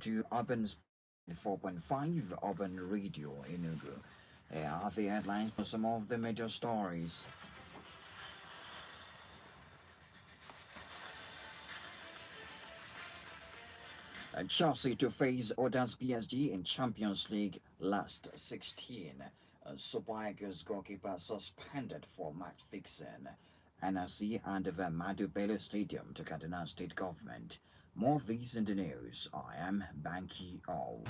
to Urban 4.5 Urban Radio Enugu. Here are the headlines for some of the major stories. Chelsea to face Odas PSG in Champions League last 16. Super Eagles goalkeeper suspended for match fixing. NRC and the Madu Bello Stadium to Kaduna State Government. More of these in the news. I am Banky O.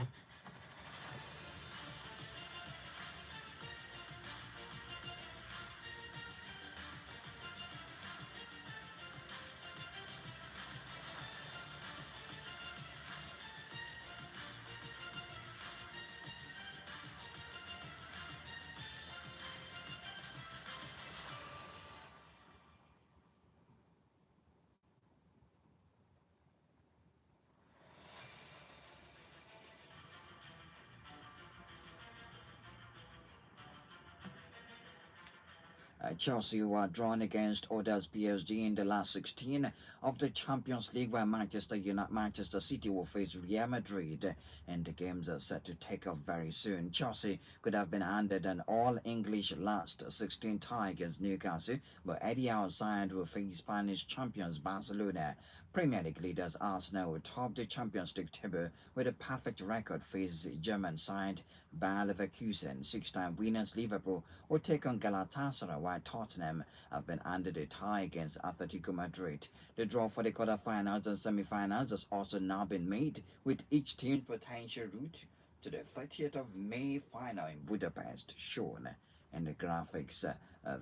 Chelsea were drawn against Odas PSG in the last 16 of the Champions League, where Manchester City will face Real Madrid, and the games are set to take off very soon. Chelsea could have been handed an all-English last 16 tie against Newcastle, but Eddie outside will face Spanish champions Barcelona. Premier League leaders Arsenal will top the Champions League table with a perfect record, face German side Bayer Leverkusen. Six-time winners Liverpool will take on Galatasaray, while Tottenham have been handed a tie against Atletico Madrid. The draw for the quarterfinals and semi-finals has also now been made, with each team's potential route to the 30th of May final in Budapest shown in the graphics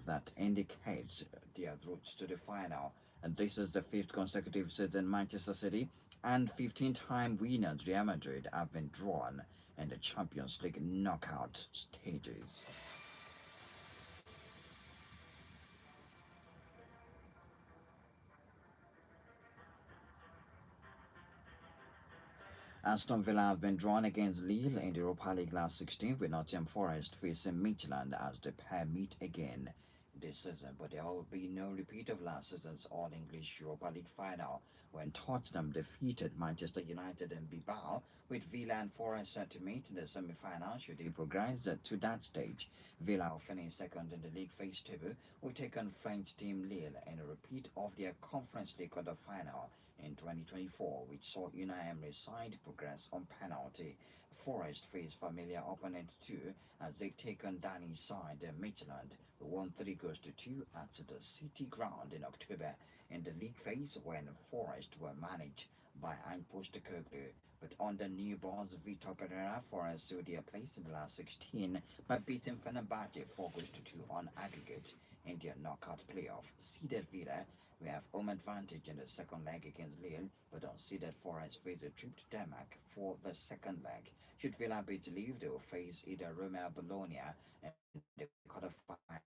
that indicates their routes to the final. And this is the fifth consecutive season Manchester City and 15-time winners Real Madrid have been drawn in the Champions League knockout stages. Aston Villa have been drawn against Lille in the Europa League last 16, with Nottingham Forest facing Midtjylland as the pair meet again this season. But there will be no repeat of last season's All-English Europa League final, when Tottenham defeated Manchester United in Bilbao, with Villa and Forest set to meet in the semi-final should they progress to that stage. Villa, will finish second in the league phase table, will take on French team Lille in a repeat of their Conference League quarter-final in 2024, which saw Unai Emery's side progress on penalty. Forest face familiar opponent too, as they take on Danny's side, Midtjylland, who won 3 goals to 2 at the City Ground in October in the league phase, when Forest were managed by Ein Postecoglou. But under new boss Vitor Pereira, Forest sealed their place in the last 16 by beating Fenerbahce 4 goals to 2 on aggregate in their knockout playoff. Seeded Villa, we have home advantage in the second leg against Lille, but unseeded Forest face a trip to Denmark for the second leg. Should Villa beat Lille, they will face either Roma or Bologna in the quarterfinals,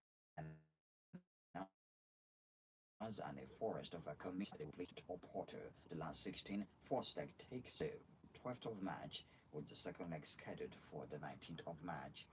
and a Forest of a committee they will play to Porto. The last 16 first leg takes the 12th of March, with the second leg scheduled for the 19th of March.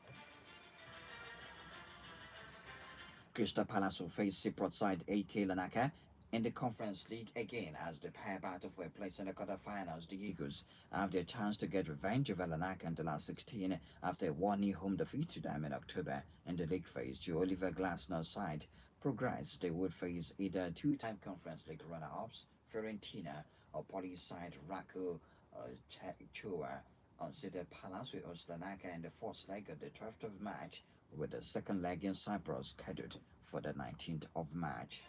Crystal Palace will face Cypriot side AK Lanaka in the Conference League again, as the pair battle for a place in the quarterfinals. The Eagles have their chance to get revenge over Lanaka in the last 16 after a 1-0 home defeat to them in October in the league phase. To Oliver Glasner's side progress, they would face either two-time Conference League runner-ups Fiorentina or Poli's side Rako Chua. Unseeded Palace will host Lanaka in the first leg of the 12th of March, with the second leg in Cyprus scheduled for the 19th of March.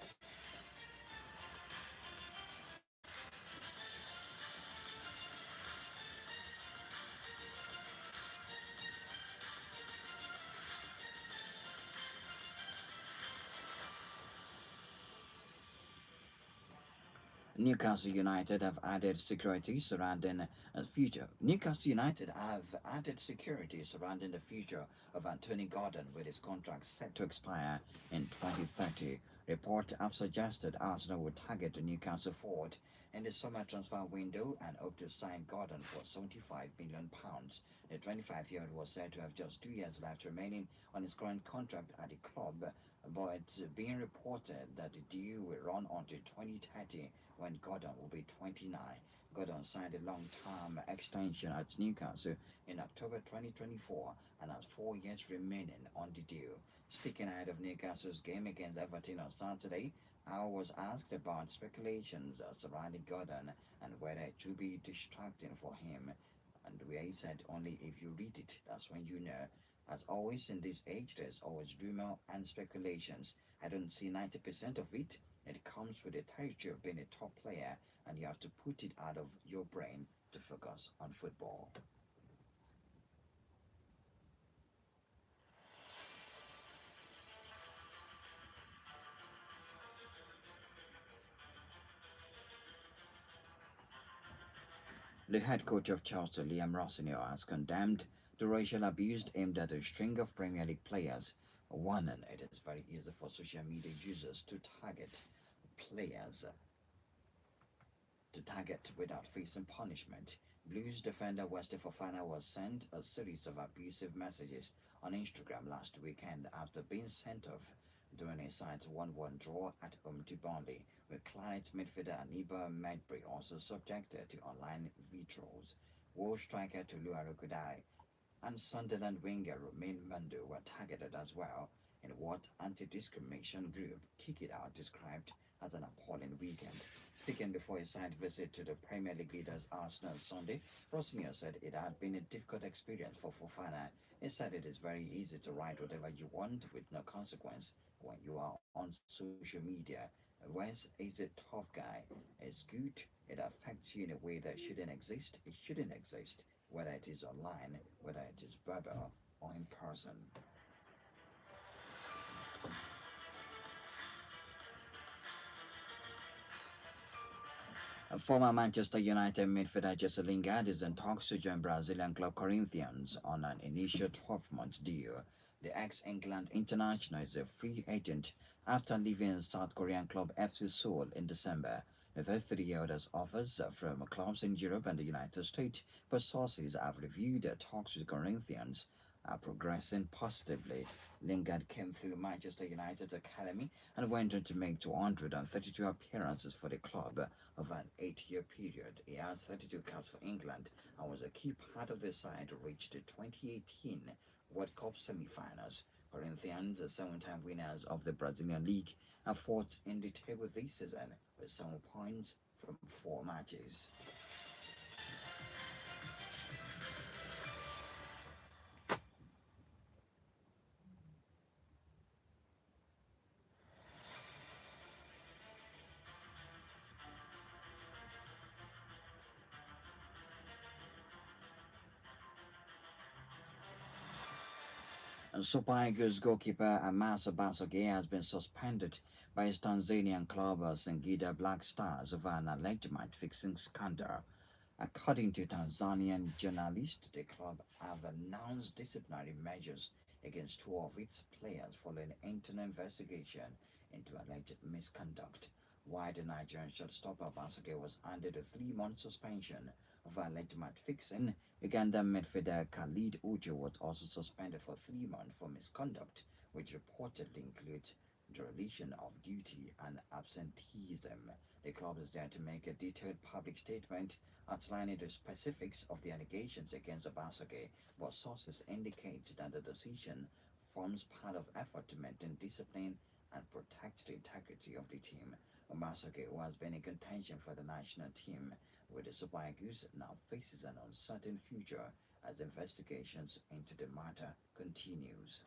Newcastle United have added security surrounding the future. Newcastle United have added security surrounding the future of Anthony Gordon, with his contract set to expire in 2030. Reports have suggested Arsenal would target the Newcastle forward in the summer transfer window and hope to sign Gordon for £75 million. The 25-year-old was said to have just 2 years left remaining on his current contract at the club, but it's being reported that the deal will run until 2030, when Gordon will be 29. Gordon signed a long-term extension at Newcastle in October 2024 and has 4 years remaining on the deal. Speaking ahead of Newcastle's game against Everton on Saturday, I was asked about speculations surrounding Gordon and whether it would be distracting for him. And where he said, only if you read it, that's when you know. As always in this age, there's always rumor and speculations. I don't see 90% of it. It comes with the territory of being a top player, and you have to put it out of your brain to focus on football. The head coach of Chelsea, Liam Rossinier, has condemned the racial abuse aimed at a string of Premier League players, warning it is very easy for social media users to target without facing punishment. Blues defender Wesley Fofana was sent a series of abusive messages on Instagram last weekend after being sent off during a side 1-1 draw at home to Burnley, with Claret midfielder Aniba Medbury also subjected to online vitriol. Wolves striker Tulu Arukudai and Sunderland winger Romain Mando were targeted as well in what anti-discrimination group Kick It Out described as an appalling weekend. Speaking before his side visit to the Premier League leaders Arsenal Sunday, Rossinier said it had been a difficult experience for Fofana. He said it is very easy to write whatever you want with no consequence when you are on social media. Wes is a tough guy. It's good. It affects you in a way that shouldn't exist. It shouldn't exist, whether it is online, whether it is verbal or in person. Former Manchester United midfielder Jesse Lingard is in talks to join Brazilian club Corinthians on an initial 12-month deal. The ex-England international is a free agent after leaving South Korean club FC Seoul in December. The 33-year-old has offers from clubs in Europe and the United States, but sources have reviewed the talks with Corinthians are progressing positively. Lingard came through Manchester United's academy and went on to make 232 appearances for the club over an 8-year period. He has 32 caps for England and was a key part of the side to reach the 2018 World Cup semi-finals. Corinthians, the 7-time winners of the Brazilian League, have fought in the table this season with 7 points from 4 matches. And Super Eagles goalkeeper Amasa Basoge has been suspended by his Tanzanian club Singida Black Stars over an alleged match-fixing scandal. According to Tanzanian journalists, the club have announced disciplinary measures against 2 of its players following an internal investigation into alleged misconduct. While the Nigerian shortstopper Basoge was handed a 3-month suspension for alleged match fixing, Uganda midfielder Khalid Ujo was also suspended for 3 months for misconduct, which reportedly includes dereliction of duty and absenteeism. The club is there to make a detailed public statement outlining the specifics of the allegations against Obasake, but sources indicate that the decision forms part of effort to maintain discipline and protect the integrity of the team. Obasake, who has been in contention for the national team with the Super Eagles, now faces an uncertain future as investigations into the matter continues.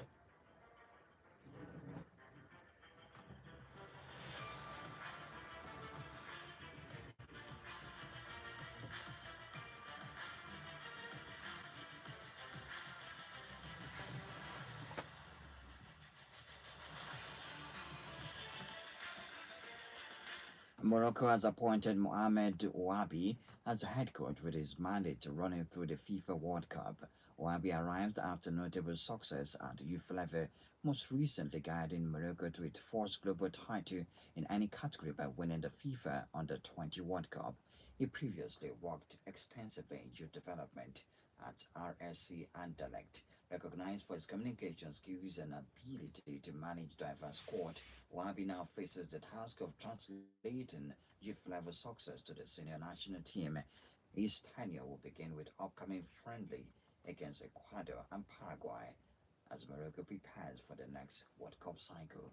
Morocco has appointed Mohamed Ouabi as head coach with his mandate running through the FIFA World Cup. Ouabi arrived after notable success at youth level, most recently guiding Morocco to its first global title in any category by winning the FIFA Under-20 World Cup. He previously worked extensively in youth development at RSC Anderlecht. Recognized for his communication skills and ability to manage diverse squad, Wabi now faces the task of translating the youth level success to the senior national team. His tenure will begin with upcoming friendly against Ecuador and Paraguay as Morocco prepares for the next World Cup cycle.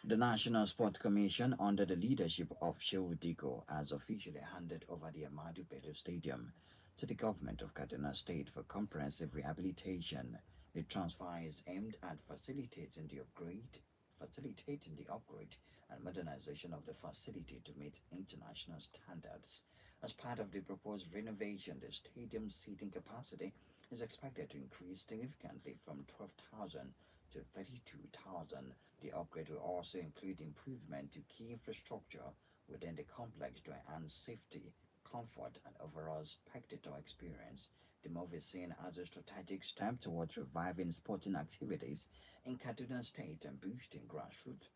The National Sports Commission, under the leadership of Shehu Diko, has officially handed over the Amadou Bello Stadium to the government of Kaduna State for comprehensive rehabilitation. The transfer is aimed at facilitating the upgrade and modernization of the facility to meet international standards. As part of the proposed renovation, the stadium's seating capacity is expected to increase significantly from 12,000 to 32,000. The upgrade will also include improvement to key infrastructure within the complex to enhance safety, comfort, and overall spectator experience. The move is seen as a strategic step towards reviving sporting activities in Kaduna State and boosting grassroots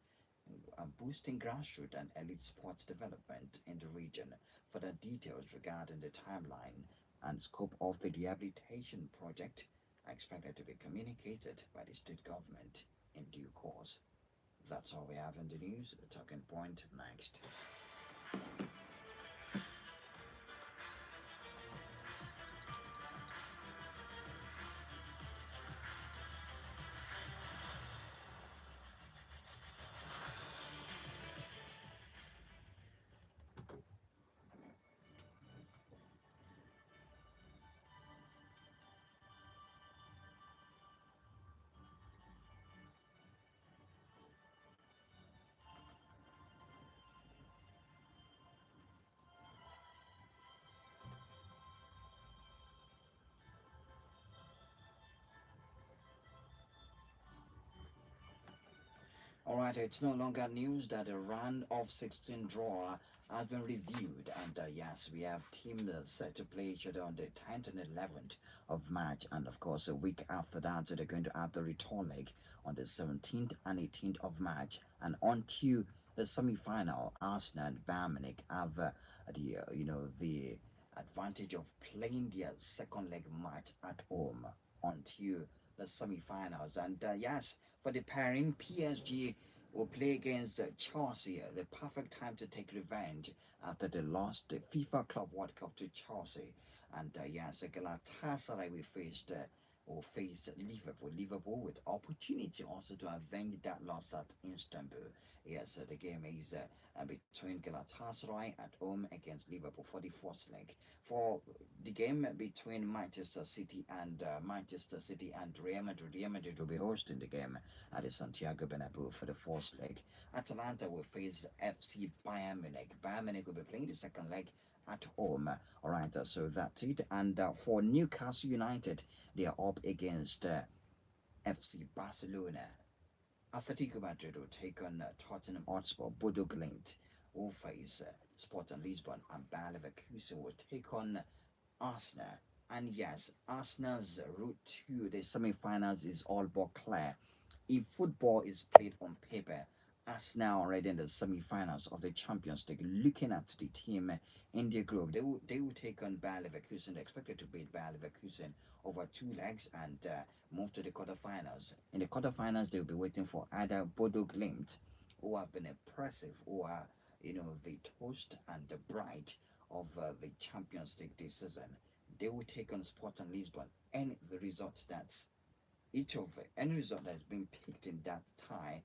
and elite sports development in the region. Further details regarding the timeline and scope of the rehabilitation project are expected to be communicated by the state government in due course. That's all we have in the news. Talking point next. Alright, it's no longer news that the round of 16 draw has been reviewed, and yes, we have teams set to play each other on the 10th and 11th of March, and of course, a week after that, they're going to have the return leg on the 17th and 18th of March, and on to the semi-final. Arsenal and Bayern Munich have the advantage of playing their second leg match at home onto the semi-finals, and yes, for the pairing, PSG will play against Chelsea. The perfect time to take revenge after they lost the FIFA Club World Cup to Chelsea. And yes, Galatasaray will face Liverpool. Liverpool with opportunity also to avenge that loss at Istanbul. Yes, the game is between Galatasaray at home against Liverpool for the first leg. For the game between Manchester City and Real Madrid, Real Madrid will be hosting the game at the Santiago Bernabeu for the first leg. Atalanta will face FC Bayern Munich. Bayern Munich will be playing the second leg at home. All right, so that's it. And for Newcastle United, they are up against FC Barcelona. Atletico Madrid will take on Tottenham Hotspur. Bodo Glimt will face Sporting Lisbon, and Bayer Leverkusen will take on Arsenal. And yes, Arsenal's route to the semi-finals is all but clear. If football is played on paper, Arsenal already in the semi-finals of the Champions League. Looking at the team in their group, they will take on Bayer Leverkusen. They're expected to beat Bayer Leverkusen over two legs and move to the quarterfinals. In the quarterfinals, they'll be waiting for either Bodo Glimt, who have been impressive, who are the toast and the bride of the Champions League this season. They will take on Sporting Lisbon, and the results that's each of any result that's been picked in that tie,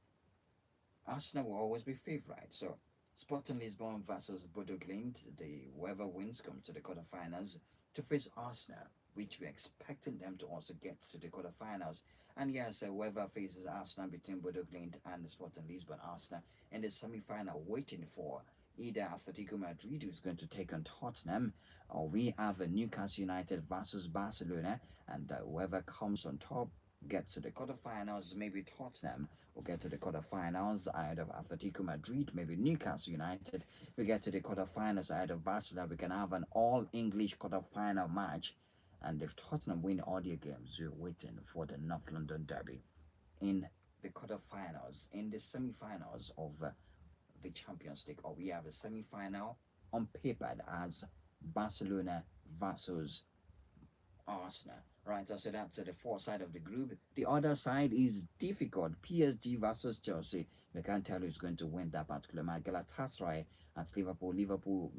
Arsenal will always be favourite. So Sporting Lisbon versus Bodo Glimt, the whoever wins comes to the quarterfinals to face Arsenal, which we're expecting them to also get to the quarterfinals. And yes, whoever faces Arsenal between Bodo Glimt and Sporting Lisbon, Arsenal in the semi-final, waiting for either Atletico Madrid, who's going to take on Tottenham, or we have a Newcastle United versus Barcelona, and whoever comes on top gets to the quarterfinals. Maybe Tottenham will get to the quarterfinals ahead of Atletico Madrid. Maybe Newcastle United will get to the quarterfinals ahead of Barcelona. We can have an all-English quarterfinal match. And if Tottenham win all their games, we're waiting for the North London Derby in the quarterfinals, in the semi-finals of the Champions League, or we have a semi-final on paper as Barcelona versus Arsenal. Right, so that's the fourth side of the group. The other side is difficult. PSG versus Chelsea. We can't tell who's going to win that particular match. Galatasaray at Liverpool. Liverpool,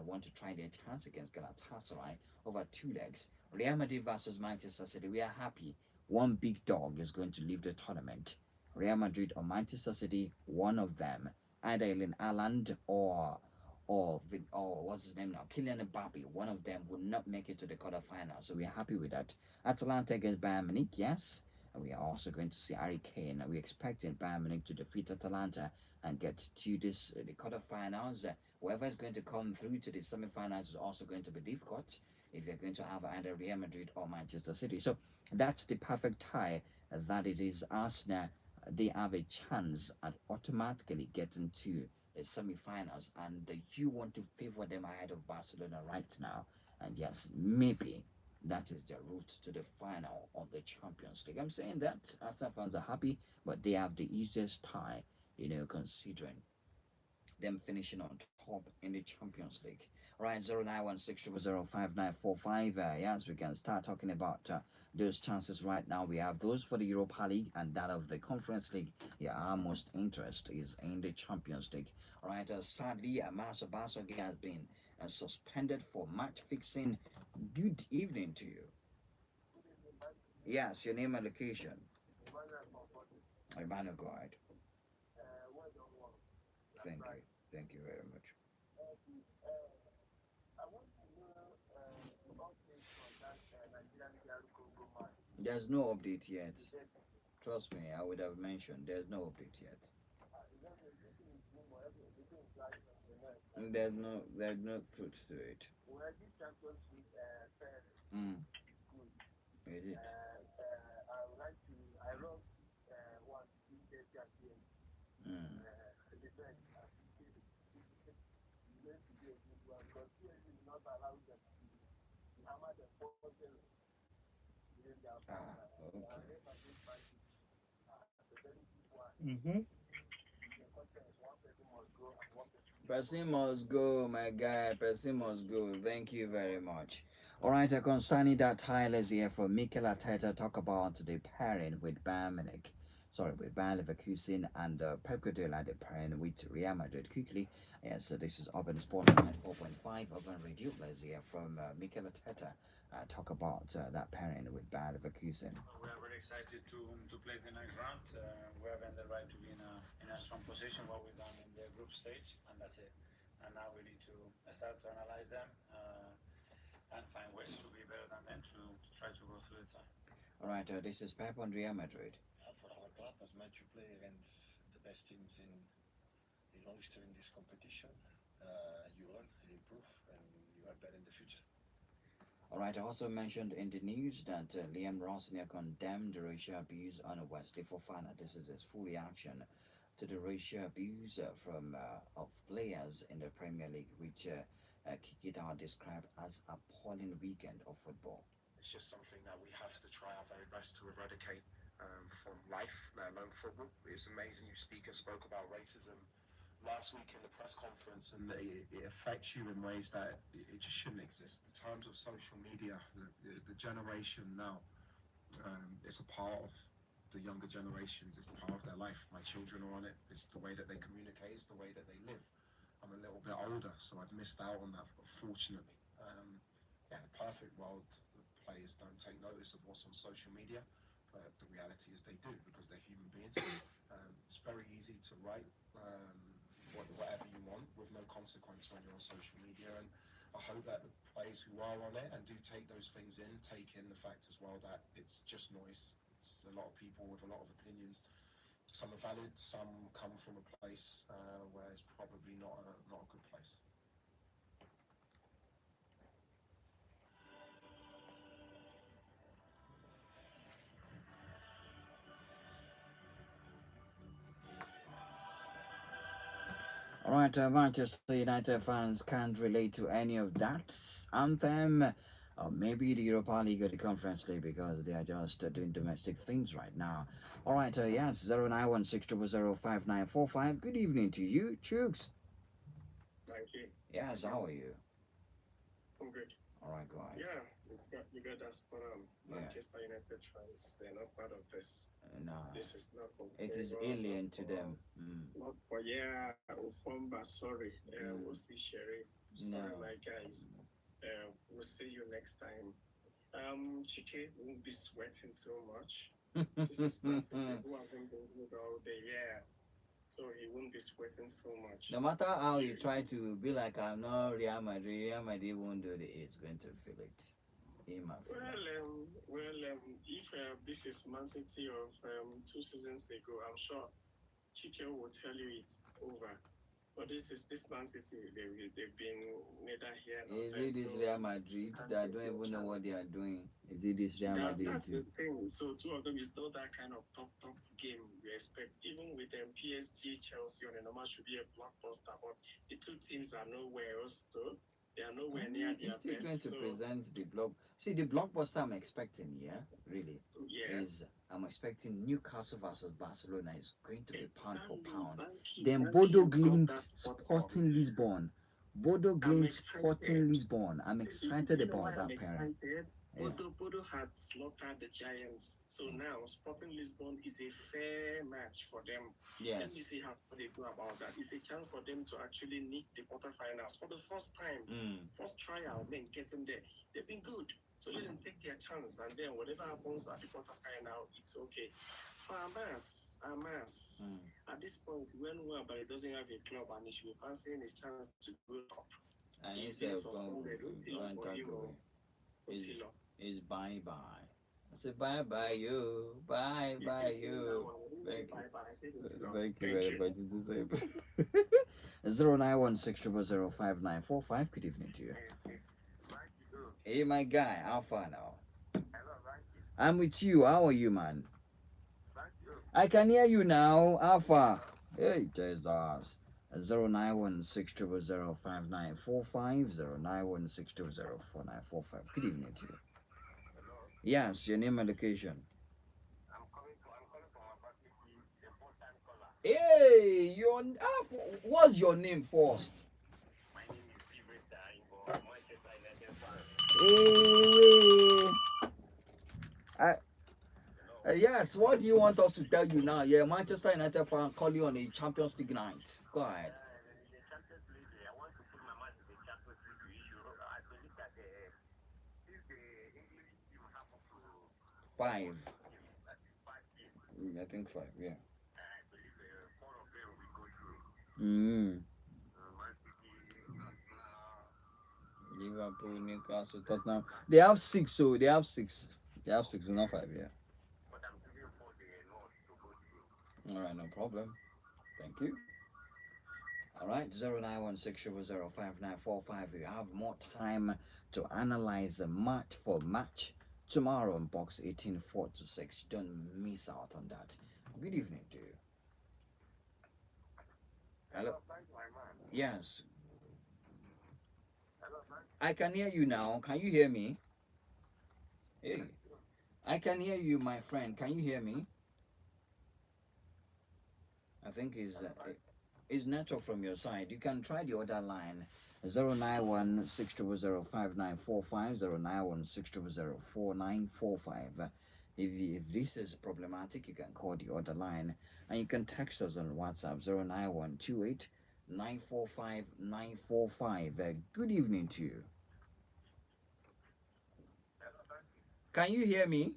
want to try their chance against Galatasaray over two legs. Real Madrid versus Manchester City. We are happy. One big dog is going to leave the tournament. Real Madrid or Manchester City, one of them, either in Ireland or what's his name now, Kylian Mbappe, one of them would not make it to the quarterfinals. So we're happy with that. Atalanta against Bayern Munich, yes. And we are also going to see Harry Kane. We're expecting Bayern Munich to defeat Atalanta and get to this the quarterfinals. Whoever is going to come through to the semifinals is also going to be difficult if you're going to have either Real Madrid or Manchester City. So that's the perfect tie that it is Arsenal. They have a chance at automatically getting to the semi-finals, and you want to favor them ahead of Barcelona right now. And yes, maybe that is the route to the final of the Champions League. I'm saying that Arsenal fans are happy, but they have the easiest tie, considering them finishing on top in the Champions League. Right, 0916005945. Yes, we can start talking about those chances right now. We have those for the Europa League and that of the Conference League. Yeah, our most interest is in the Champions League. All right, sadly, Marcel Basogi has been suspended for match fixing. Good evening to you. Yes, your name and location. Emmanuel, go ahead. Thank you. Thank you very much. There's no update yet. Trust me, I would have mentioned there's no update yet. There's no truth to it. Mm, it is. Mm. Ah, okay. Mm-hmm. Person must go, my guy. Person must go. Thank you very much. All right, concerning that, Tyler's here from Mikel Arteta talk about the pairing with Bayern Munich. Sorry, with Bayern Leverkusen and Pep Guardiola, the pairing with Real Madrid. Quickly, yes, so this is Urban Sport at 4.5 Urban Radio. Let's hear from Mikel Arteta talk about that pairing with Bayern Leverkusen. We are very excited to play the next round. We have earned the right to be in a strong position, what we've done in the group stage, and that's it. And now we need to start to analyze them and find ways to be better than them to try to go through the time. All right, this is Pep on Real Madrid. For our club, as much you play against the best teams in Ulster in this competition, you learn, you improve, and you are better in the future. All right, I also mentioned in the news that Liam Rosnier condemned the racial abuse on Wesley Fofana. This is his full reaction to the racial abuse from of players in the Premier League, which Kikita described as appalling weekend of football. It's just something that we have to try our very best to eradicate from life, let alone football. It's amazing you spoke about racism last week in the press conference, and it affects you in ways that it just shouldn't exist. The times of social media, the generation now, it's a part of the younger generations. It's part of their life. My children are on it. It's the way that they communicate. It's the way that they live. I'm a little bit older, so I've missed out on that, fortunately. Yeah, the perfect world, the players don't take notice of what's on social media, but the reality is they do because they're human beings. It's very easy to write whatever you want with no consequence when you're on social media, and I hope that the players who are on it and do take those things in, take in the fact as well that it's just noise. It's a lot of people with a lot of opinions. Some are valid, some come from a place where it's probably not a good place. All right, Manchester United fans can't relate to any of that anthem. Maybe the Europa League or the Conference League because they are just doing domestic things right now. All right, yes, 0916005945. Good evening to you, Chooks. Thank you. Yes, how are you? I'm good. All right, go ahead. Yeah, you got us for Yeah. Manchester United fans. They're not part of this. No, This is not for it is favor, alien to them. not for yeah, Ufomba, sorry. We'll Mm. see Sheriff. No. Sorry, my guys. We'll see you next time. Chike won't be sweating so much. This is massive. Who hasn't been good all day? Yeah. So he won't be sweating so much. No matter how you try to be like I'm not Real Madrid won't do it. It's going to feel it. If this is Man City of 2 seasons ago, I'm sure Chicho will tell you it's over. But this Man City, they've been neither here nor Is there. it this Real Madrid that don't even know what they are doing? Is it this Real Madrid? That's the thing. So two of them is not that kind of top game we expect. Even with PSG, Chelsea on a normal should be a blockbuster, but the two teams are nowhere also. They are nowhere near their still best. going to present the block. See, the blockbuster I'm expecting, really, is I'm expecting Newcastle versus Barcelona is going to be pound for pound. Then Bodo Glimt Sporting Lisbon. Bodo Glimt Sporting Lisbon. I'm excited about that pairing. Bodo had slaughtered the Giants, so now Sporting Lisbon is a fair match for them. Yes. Let me see how they go about that. It's a chance for them to actually nick the quarterfinals for the first time. First trial, then getting there. They've been good. So let them take their chance, and then whatever happens at the quarterfinal, it's okay. For Amas, at this point, when Wabari doesn't have a club and he should be fancying his chance to go top, and he's been suspended. It's bye bye. I say bye bye you. Bye bye you. Thank you very much. 0916005945. Good evening to you. Hey my guy, how far now? I'm with you. How are you, man? I can hear you now. How far? Hey, Jesus. 0916005945. 0916004945. Good evening to you. Yes, your name and location. Hey, what's your name first? My name is Favorite Manchester United fan. Yes, what do you want us to tell you now? You're a Manchester United fan, call you on a Champions League night. Go ahead. The Champions League, I want to put my mind to the Champions League issue. I believe that if the English team have up to 5. 5 teams, I think 5, yeah. I believe 4 of them will go through. Man City, Arsenal, Liverpool, Newcastle, Tottenham. They have 6, so they have 6. They have 6, not 5, yeah. but I'm giving for the North to go through. All right, no problem. Thank you. All right, 0916005945. You have more time to analyze the match for match tomorrow in box 18, 4 to 6. Don't miss out on that. Good evening to you. Hello? Yes. I can hear you now. Can you hear me? Hey. I can hear you, my friend. Can you hear me? I think it's network from your side. You can try the other line. 0916005945. 0916004945. If this is problematic, you can call the other line, and you can text us on WhatsApp 09128945945. Good evening to you. Can you hear me?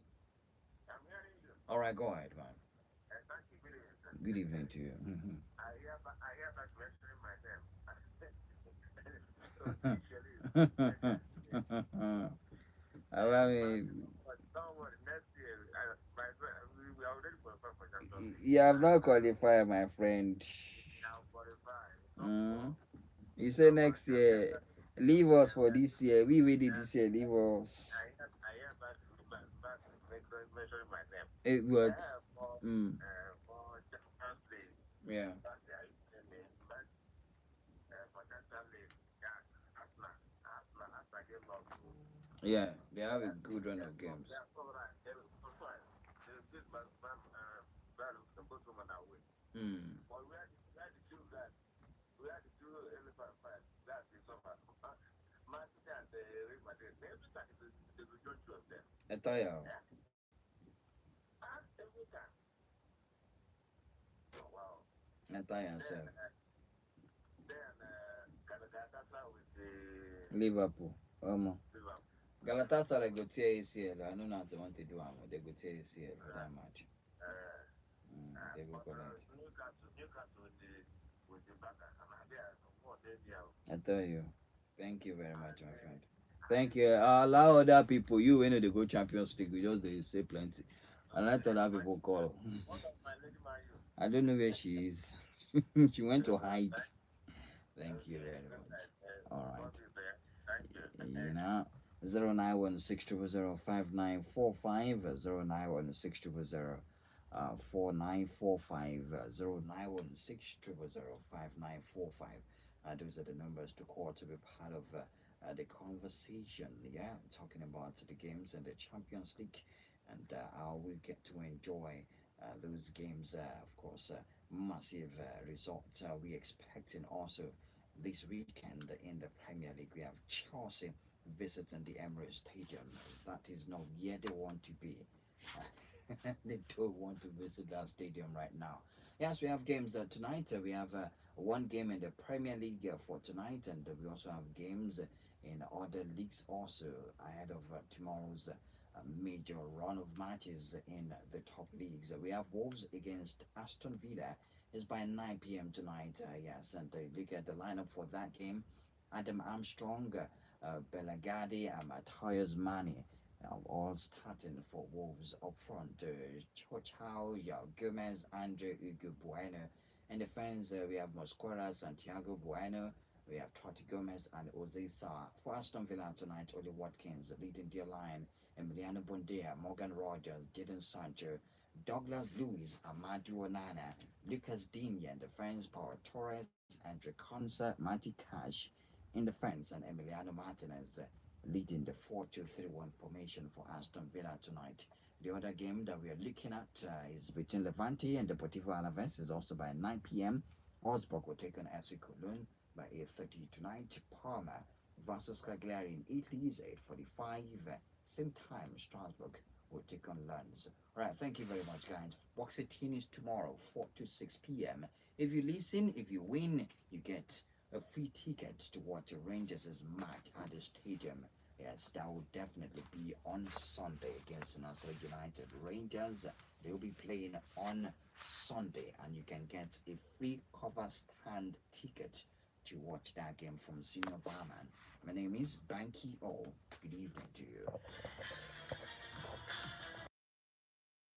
I'm hearing you. All right, go ahead, man. Good evening to you. I hear back lecturing myself. I mean, But don't worry, next year, we are already qualified for Champions League. you have not qualified, my friend. Now qualified. You say next year. Leave us for this year. We waited this year. Leave us. I hear back measuring myself. It was. For Champions League. Yeah. Yeah, they have a good run of games. Yeah, so right. This battle, the both women are with. Hmm. But we had the two guys. We had the two elephant fights. That's in summer. Man City and Real Madrid. Every time they will join two of them. I tell you. Yeah. And every time. Oh, wow. I tell you, Then, sir. Galatasaray with the Liverpool. Liverpool. Galatasaray go tear ACL. I know not want to do they go tear ACL for that match. They go But collect. Newcastle with the backer. And they are more than I tell you. Thank you very much, my friend. Thank you. Allow other people. You when they go Champions League, we just they say plenty. And let other people call. What of my lady Mario? I don't know where she is. She went to hide. Thank you very much. All right. You know, 09160005945, 4945, 09160005945. Those are the numbers to call to be part of the conversation. Yeah, talking about the games and the Champions League and how we get to enjoy those games. Of course, massive results we expecting also this weekend in the Premier League. We have Chelsea visiting the Emirates Stadium. That is not where they want to be. They don't want to visit that stadium right now. Yes, we have games tonight. We have one game in the Premier League for tonight, and we also have games in other leagues also ahead of tomorrow's major run of matches in the top leagues. We have Wolves against Aston Villa. It's by 9 p.m. tonight. Yes, and look at the lineup for that game. Adam Armstrong, Belagadi, and Matthias Mane all starting for Wolves up front. Chochao, Yao Gomez, Andre Ugo Bueno. In defense, we have Mosquera, Santiago Bueno. We have Totti Gomez and Jose Sa. For Aston Villa tonight, Oli Watkins leading their line. Emiliano Buendia, Morgan Rogers, Jadon Sancho, Douglas Luiz, Amadou Onana, Lucas Digne in defense, Paul Torres, Andre Consa, Mati Cash in defense, and Emiliano Martinez leading the 4-2-3-1 formation for Aston Villa tonight. The other game that we are looking at is between Levante and Deportivo Alaves. Is also by 9 p.m. Augsburg will take on FC Cologne by 8:30 tonight. Parma versus Cagliari in Italy is 8:45. Same time, Strasbourg will take on Lens. All right, thank you very much, guys. Box 18 is tomorrow, 4 to 6 p.m. If you listen, if you win, you get a free ticket to watch the Rangers' match at the stadium. Yes, that will definitely be on Sunday against Nassau United. Rangers, they will be playing on Sunday, and you can get a free cover stand ticket to watch that game from Senior Barman. My name is Banky O. Good evening to you.